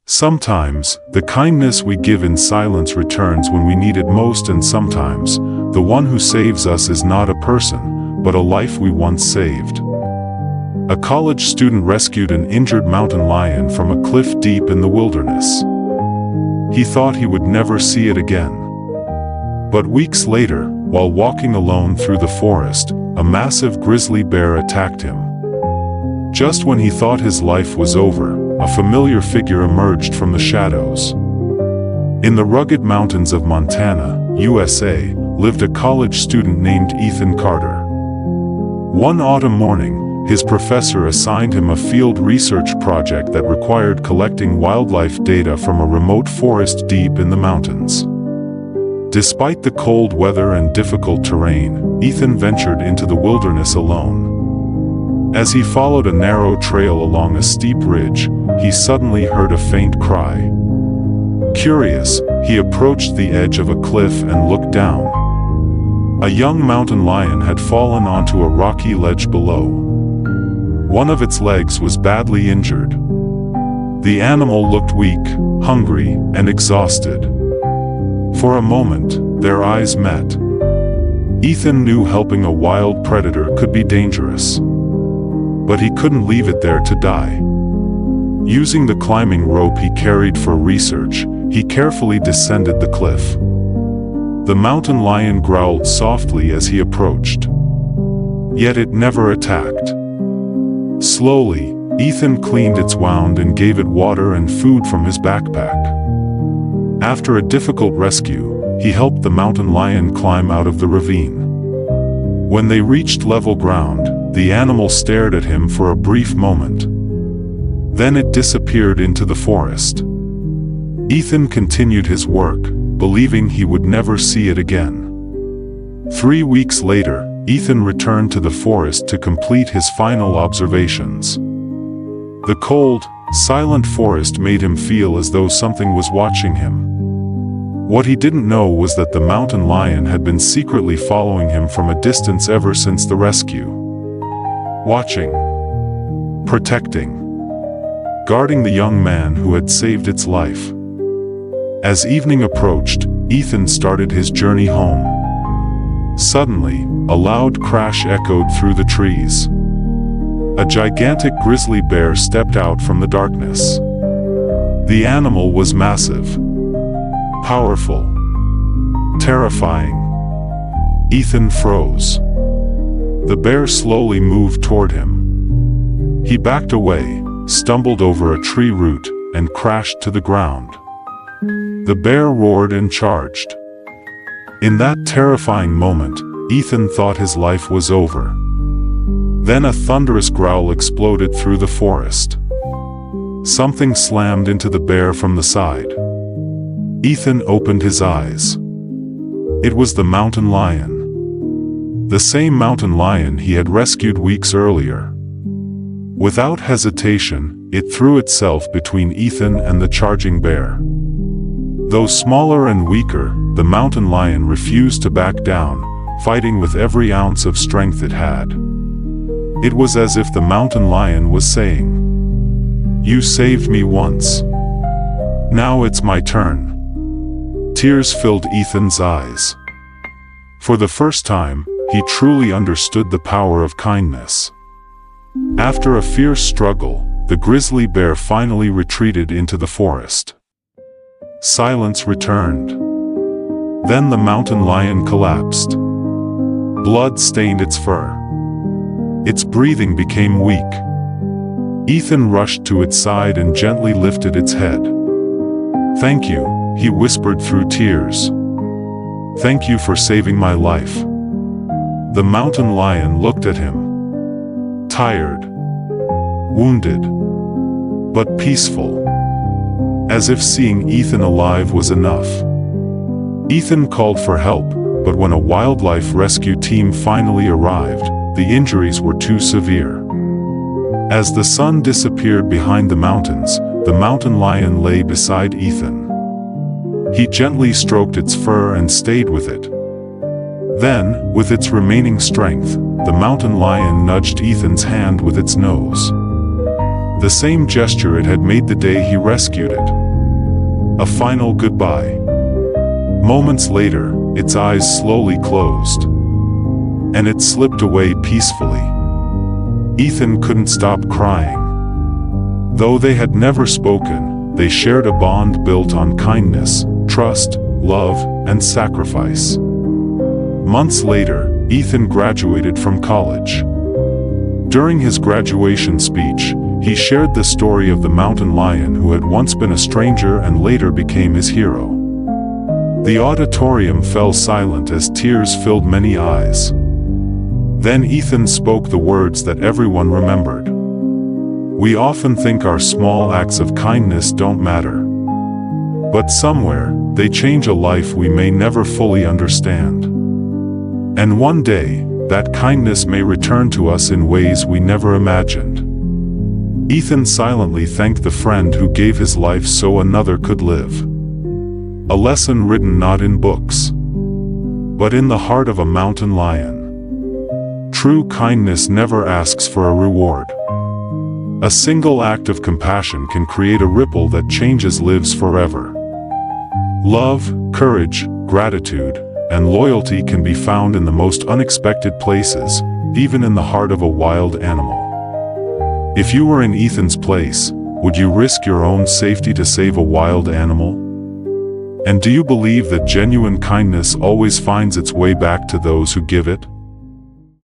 Sometimes, the kindness we give in silence returns when we need it most, and sometimes, the one who saves us is not a person, but a life we once saved. A college student rescued an injured mountain lion from a cliff deep in the wilderness. He thought he would never see it again. But weeks later, while walking alone through the forest, a massive grizzly bear attacked him. Just when he thought his life was over, a familiar figure emerged from the shadows. In the rugged mountains of Montana, USA, lived a college student named Ethan Carter. One autumn morning, his professor assigned him a field research project that required collecting wildlife data from a remote forest deep in the mountains. Despite the cold weather and difficult terrain, Ethan ventured into the wilderness alone. As he followed a narrow trail along a steep ridge, he suddenly heard a faint cry. Curious, he approached the edge of a cliff and looked down. A young mountain lion had fallen onto a rocky ledge below. One of its legs was badly injured. The animal looked weak, hungry, and exhausted. For a moment, their eyes met. Ethan knew helping a wild predator could be dangerous. But he couldn't leave it there to die. Using the climbing rope he carried for research, he carefully descended the cliff. The mountain lion growled softly as he approached. Yet it never attacked. Slowly, Ethan cleaned its wound and gave it water and food from his backpack. After a difficult rescue, he helped the mountain lion climb out of the ravine. When they reached level ground, the animal stared at him for a brief moment. Then it disappeared into the forest. Ethan continued his work, believing he would never see it again. 3 weeks later, Ethan returned to the forest to complete his final observations. The cold, silent forest made him feel as though something was watching him. What he didn't know was that the mountain lion had been secretly following him from a distance ever since the rescue. Watching, protecting, guarding the young man who had saved its life. As evening approached, Ethan started his journey home. Suddenly, a loud crash echoed through the trees. A gigantic grizzly bear stepped out from the darkness. The animal was massive, powerful, terrifying. Ethan froze. The bear slowly moved toward him. He backed away, stumbled over a tree root, and crashed to the ground. The bear roared and charged. In that terrifying moment, Ethan thought his life was over. Then a thunderous growl exploded through the forest. Something slammed into the bear from the side. Ethan opened his eyes. It was the mountain lion. The same mountain lion he had rescued weeks earlier. Without hesitation, it threw itself between Ethan and the charging bear. Though smaller and weaker, the mountain lion refused to back down, fighting with every ounce of strength it had. It was as if the mountain lion was saying, "You saved me once. Now it's my turn." Tears filled Ethan's eyes. For the first time, he truly understood the power of kindness. After a fierce struggle, the grizzly bear finally retreated into the forest. Silence returned. Then the mountain lion collapsed. Blood stained its fur. Its breathing became weak. Ethan rushed to its side and gently lifted its head. "Thank you," he whispered through tears. "Thank you for saving my life." The mountain lion looked at him. Tired, wounded, but peaceful. As if seeing Ethan alive was enough. Ethan called for help, but when a wildlife rescue team finally arrived, the injuries were too severe. As the sun disappeared behind the mountains, the mountain lion lay beside Ethan. He gently stroked its fur and stayed with it. Then, with its remaining strength, the mountain lion nudged Ethan's hand with its nose. The same gesture it had made the day he rescued it. A final goodbye. Moments later, its eyes slowly closed, and it slipped away peacefully. Ethan couldn't stop crying. Though they had never spoken, they shared a bond built on kindness, trust, love, and sacrifice. Months later, Ethan graduated from college. During his graduation speech, he shared the story of the mountain lion who had once been a stranger and later became his hero. The auditorium fell silent as tears filled many eyes. Then Ethan spoke the words that everyone remembered. We often think our small acts of kindness don't matter. But somewhere, they change a life we may never fully understand. And one day, that kindness may return to us in ways we never imagined. Ethan silently thanked the friend who gave his life so another could live. A lesson written not in books, but in the heart of a mountain lion. True kindness never asks for a reward. A single act of compassion can create a ripple that changes lives forever. Love, courage, gratitude, and loyalty can be found in the most unexpected places, even in the heart of a wild animal. If you were in Ethan's place, would you risk your own safety to save a wild animal? And do you believe that genuine kindness always finds its way back to those who give it?